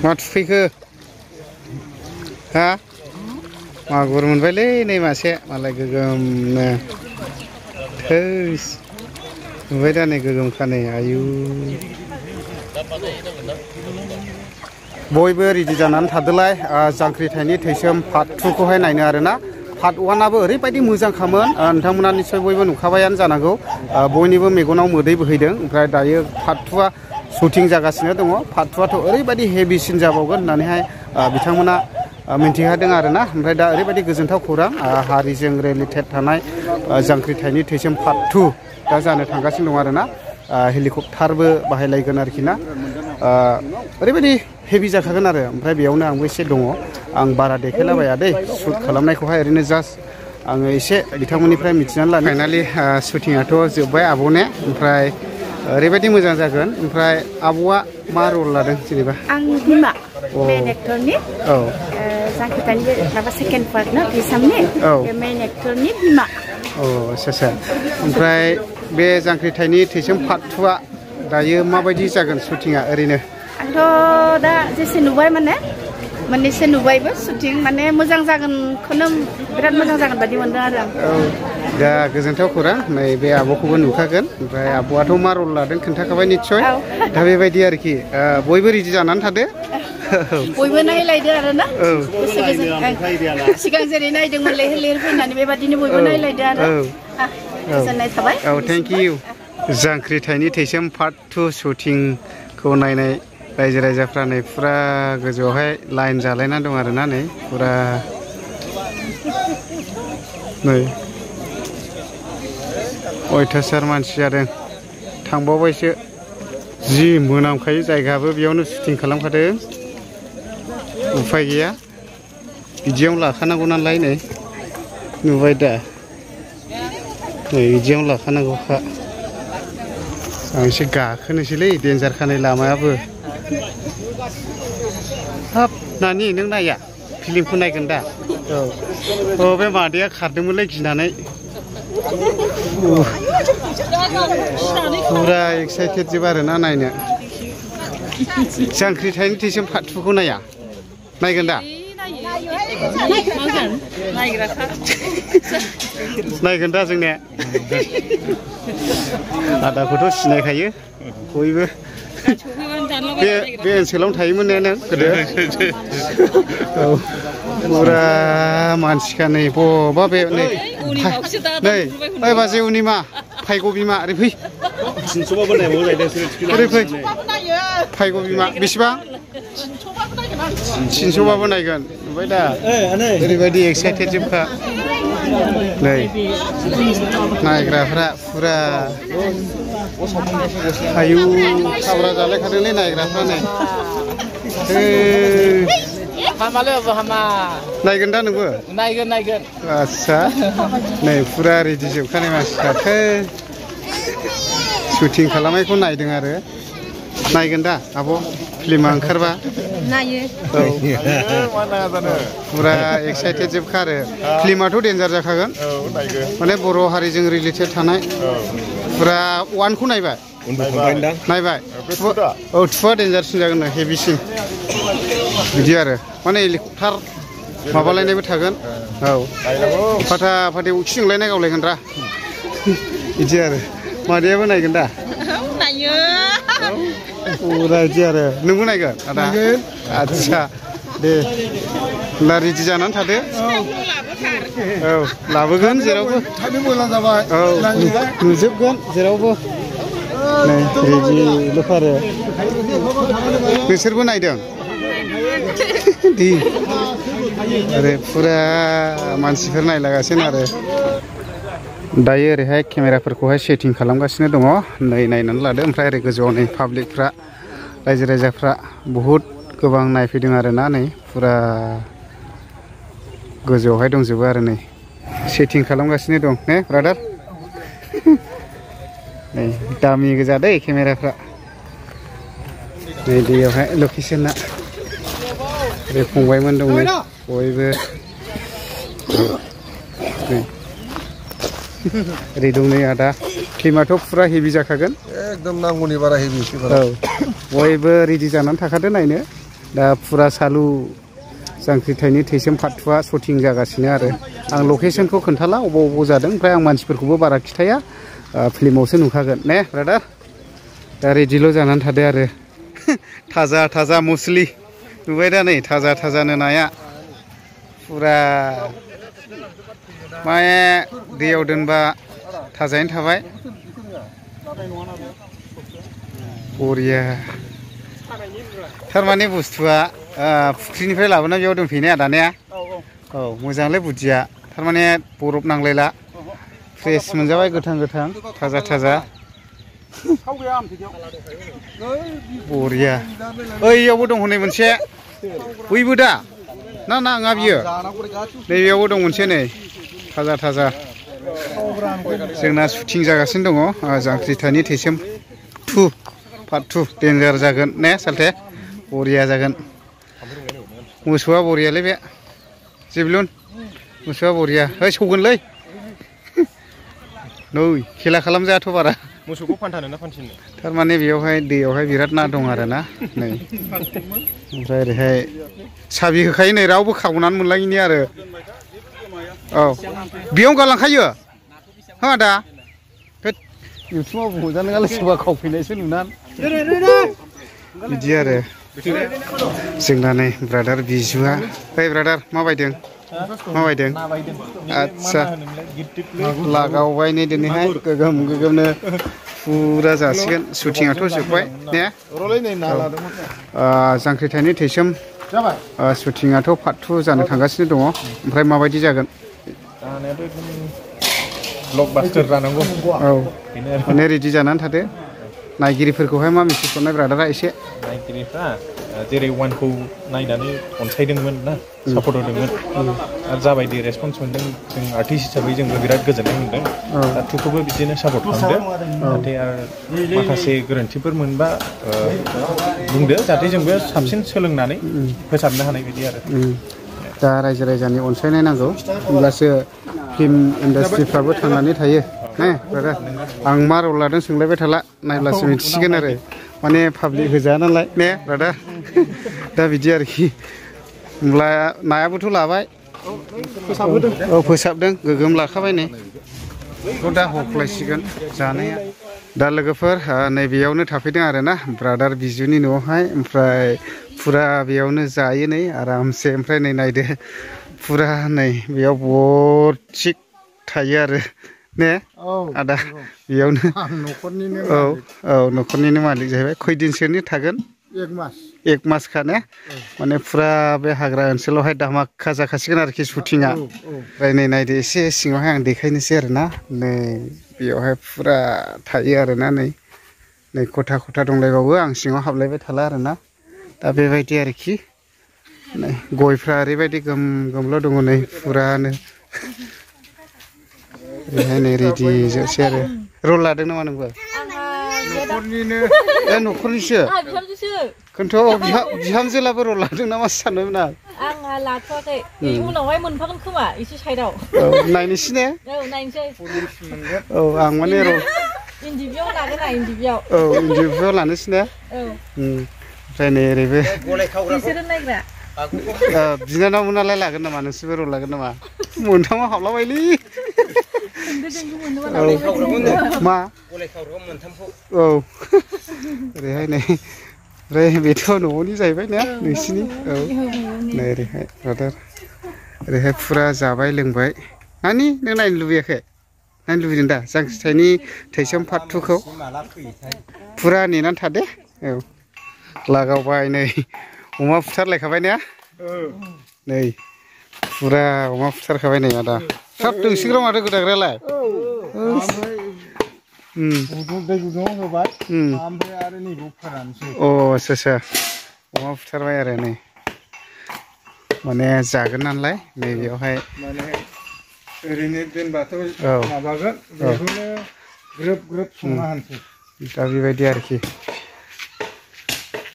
मा थुफैखो हा मागुर मोनबायलै नै मासे मालाय गोगोमनो नुबाय दा नै गोगोमखा नै आयु बयबो रेडि जानानै थादोलाय जांख्रिथायनि थैसोम पार्ट 2 खौहाय नायनो आरोना पार्ट 1 आबो ओरैबायदि मोजांखामोन नोंथांमोना निश्चय बयबो नुखाबायानो जानांगौ बयनिबो मेगनाव मोदै बोहैदों ओमफ्राय दायो पार्ट 2 आ शुटिं जागासिनो दङ पार्ट 2 आथ' ओरैबायदि हेभिसिन जाबावगोन होननानैहाय बिथांमोना मिन्थिहादों आरोना ओमफ्राय दा ओरैबायदि गोजोनथाव खौरां हारिजों रिलेटेड थानाय जांख्रिथायनि थैसोम पार्ट 2 दा जानो थांगासिनो दं आरोना हेलिकप्टारबो बाहायलायगोन आरोखि ना ओरैबायदि हेभि जाखागोन आरो ओमफ्राय बेयावनो आंबो एसे दङ आं बारा देखायलाबाया दै शुट खालामनायखौहाय ओरैनो जास्ट आङो एसे बिथांमोननिफ्राय मिथिनानै लानो फाइनालि शुटिंआथ' जोब्बाय आब'ने ओमफ्राय ओरैबायदि मोजां जागोन ओमफ्राय आब'आ मा रल लादों जेनेबा आं बिमा मेन एक्टरनि औ जांख्रिथायनि माबा सेकेन्ड पार्ट ना थैसोमनि मेन एक्टरनि बिमा औ आच्छा ओमफ्राय बे जांख्रिथायनि थैसोम पार्ट 2 आ दायो माबायदि जागोन शुटिंआ ओरैनो आंथ' दा जेसे नुबाय माने मोननैसो नुबायबो शुटिं माने मोजां जागोनखौनो बिराद मोजां जागोन बायदि मोनदों आरो आं औ दा गोजोनथाव खौरां नै बे आब'खौबो नुखागोन ओमफ्राय आब'आथ' मा रल लादों खोन्थाखाबाय निस्सय दा बेबायदि आरोखि बयबो रेडि जानानै थादो बयबो नायलायदो आरोना गोसो गोजोन सिगां जेरै नायदोंमोन लैहोर लैहोर फैनानै बेबादिनो बयबो नायलायदो आरो गोजोननाय थाबाय औ थेंक इउ जांख्रिथायनि थैसोम पार्ट 2 शुटिंखौ नायनाय रायजो राजाफ्रा नै फुरा गोजौआवहाय लाइन जालायनानै दं आरोना नै फुरा नै अयथासार मानसि जादों थांबावबायसो जि मोनामखायो जायगाबो बेयावनो शुटिं खालामखादों उफाय गैया बिदियावनो लाखानांगौ नालाय नै नुबाय दा नै बिदियावनो लाखानांगौखा आं एसे गाखोनोसैलै देन्जारखा नै लामायाबो हाब नानि नों नाया फिल्मखौ नायगोन दा औ बे मादैया खारदोंमोनलै गिनानै फुरा एक्साइटेड जोब आरोना नायनो जांख्रिथायनि थैसोम पार्ट 2 खौ नाया नायगोन दा नायगोन दा जोंने आदाखौथ' सिनायखायो बयबो बे ओनसोलावनो थायोमोन ने नों गोदो औ फुरा मानसिखा नै बबा बे नै ओइ बाजै उनिमा फायग' बिमा ओरै फै ओरै फै फायग' बिमा बेसेबां 300बाबो नायगोन नुबाय दा ओरैबायदि एक्साइटेड जोबखा नै नायग्राफ्रा फुरा आयु खाब्रा जालायखादोंलै नायग्राफ्रा नै नायगोन दा नोंबो नायगोन आच्छा नै फुरा रेडि जोबखानाय मानसिफ्राथो शुटिं खालामनायखौ नायदों आरो नायगोन दा आब' फिल्मा ओंखारबा नायो फुरा एक्साइटेड जोबखा आरो फिल्माथ' डेन्जार जाखागोन माने बर' हारिजों रिलेटेड थानाय फुरा 1 खौ नायबाय नायबाय औ 2 आ डेन्जारसिन जागोन हेभिसिन बिदि आरो माने हेलिकप्टार माबालायनायबो थागोन औ फाटा फाटि उखिजोंलायनाय गावलायगोन रा बिदि आरो मादैयाबो नायगोन दा नायो फुरा बिदि आरो नोंबो नायगोन आदा आच्छा दे होनब्ला रेडि जानानै थादो औ लाबोगोन जेरावबो औ नुजोबगोन जेरावबो नै रेडिल'खा आरो नोंसोरबो नायदों दे आरो फुरा मानसिफोर नायलागासिनो आरो दायो ओरैहाय केमेराफोरखौहाय सेटिं खालामगासिनो दङ नै नायनानै लादो ओमफ्राय ओरै गोजौआव नै पाब्लिकफ्रा रायजो राजाफ्रा बहुद गोबां नायफैदों आरोना नै फुरा गोजौआवहाय दंजोबो आरो नै सेटिं खालामगासिनो दं ने ब्रादार नै दामि गोजा दै केमेराफ्रा नै दैयावहाय लकेसना ओरै फंबायमोन दं नै बयबो ओरै दं नै आदा फिल्माथ' फुरा हेभि जाखागोन एकदम नांगौनि बारा हेभि औ बयबो रेडि जानानै थाखादो नायनो दा फुरा सालु जांख्रिथायनि थैसोम पार्ट 2 आ शटिं जागासिनो आरो आं लकेशनखौ खोन्थाला अबाव जादों ओमफ्राय आं मानसिफोरखौबो बारा खिथाया फिल्मावसो नुखागोन ने ब्रादार दा रेडिल' जानानै थादो आरो थाजा थाजा मुसलि नुबाय दा नै थाजा थाजानो नाया फुरा माने दैयाव दोनबा थाजायैनो थाबाय बरिया थारमाने बुस्थुआ फुख्रिनिफ्राय लाबोना बेयाव दोनफैनाया दानिया औ मोजांलै बुद्धिया थारमाने बरफ नांलायला फ्रेस मोनजाबाय गोथां गोथां थाजा थाजा बरिया ओइयावबो दं हनै मोनसे बैबो दा ना नाङा बियो नैबेयावबो दं मोनसे नै थाजा थाजा जोंना शुटिं जागासिनो दङ जांख्रिथायनि थैसोम 2 पार्ट 2 डेन्जार जागोन ने सालथे बरिया जागोन मोसौआ बरियालै बे जेबलुन मोसौआ बरिया ओइ सौगोनलै नै खेला खालामजायाथ' बारा मोसौखौ फानथानो ना फानसिनो थारमाने बेयावहाय दैयावहाय बिराद ना दं आरो ना नै ओमफ्राय ओरैहाय साबि होखायो नै रावबो खावनानै मोनलाङिनि आरो औ बेयाव गालांखायो हा दा इउटुबाव बुंजानो गाले सोरबा खावफैनायसो नुनानै बिदि आरो जोंना नै ब्रादार बिजुआ ओइ ब्रादार माबायदों माबायदों आच्छा लागावबाय नै दिनैहाय गोगोम गोगोमनो फुरा जासिगोन शुटिंआथ' जोब्बाय ने जांख्रिथायनि थैसोम शुटिंआथ' पार्ट 2 जानो थांगासिनो दङ ओमफ्राय माबायदि जागोन ब्लकबास्टार जानांगौ औ माने रेडि जानानै थादो नायगिरिफोरखौहाय मा मेसेज हरनाय ब्रादारा एसे नायगिरिफ्रा जेरै 1खौ नायनानै अनसायदोंमोन ना सापर्ट होदोंमोन आरो जाबायदि रेसपन्स मोनदों जों आर्टिस्ट हिसाबै जोंबो बिराद गोजोननाय मोनदों दा 2खौबो बिदिनो सापर्ट खालामदो नाथाय आरो माखासे गोरोन्थिफोर मोनबा बुंदो जाहाथे जोंबो साबसिन सोलोंनानै फोसाबनो हानाय बायदि आरो दा रायजो राजानि अनसायनाय नांगौ होमब्लासो फिल्म इन्डास्ट्रिफ्राबो थांनानै थायो ने ब्रादार आं मा रल लादों सोंलायबाय थाला नायब्लासो मिथिसिगोन आरो माने पाब्लिक होजाया नालाय ने ब्रादार दा बिदि आरोखि होमब्ला नायाबोथ' लाबाय औ फोसाबदों गोगोम लाखाबाय नै बेखौ दा हख्लायसिगोन जानाया दा लोगोफोर नैबेयावनो थाफैदों आरो ना ब्रादार बिजुनि न'आवहाय ओमफ्राय फुरा बेयावनो जायो नै आरामसे ओमफ्राय नै नायदो फुरा नै बेयाव बरथिक थायो आरो ने आदा बेयावनो औ औ न'खरनिनो मालिक जाहैबाय खैदिनसोनि थागोन 1 मासखा ने माने फुरा बे हाग्रा ओनसोलावहाय धामाका जाखासिगोन आरोखि शुटिंआ ओमफ्राय नै नायदो एसे सिङावहाय आं देखायनोसै आरो ना नै बेयावहाय फुरा थायो आरो ना नै खथा खथा दंलायबावो आं सिङाव हाबलायबाय थाला आरो ना दा बेबायदि आरोखि नै गयफ्रा ओरैबायदि गोम गोमल' दङ नै फुरानो ओरैहाय नै रेडि जोबसै आरो रल लादों नामा नोंबो न'खरनिसो खिन्थु बिहामजोलाबो रल लादों नामा सानदोंमोन आंहा लाथ'वाखै उनावहाय मोनफागोन खोमा एसे साइडआव नायनोसै ने औ नायनोसै औ आं माने रल इन्दिबियाव लागोन आं इन्दिबियाव औ इन्दिबियाव लानोसै ने औ ओमफ्राय नै ओरैबो बिसोरो नायग्रा बिनानावमोनालाय लागोन नामा नोंसोरबो रल लागोन नामा मोनथामाव हाबलाबायलै मा औ ओरैहाय नै ओमफ्राय बेथ' न'नि जाहैबाय ने नोंसिनि औ नै ओरैहाय ब्रादार ओरैहाय फुरा जाबाय लोंबाय नानि नों नायनो लुबैयाखै नायनो लुबैदों दा जांख्रिथायनि थैसोम पार्ट 2खौ फुरा नेनानै थादो औ लागावबाय नै अमा फुथारलायखाबाय ने नै फुरा अमा फुथारखाबाय नै आदा साब दोंसिग्रा माथो गोदाग्रायालाय दै गुदुङाव होबाय ओमफ्राय आरो नैबाव फोरानसै अ आच्छा अमा फुथारबाय आरो नै माने जागोन नालाय नै बेयावहाय माने ओरैनो दोनबाथ' माबागोन बेखौनो ग्रोब ग्रोब संना होनसै दा बेबायदि आरोखि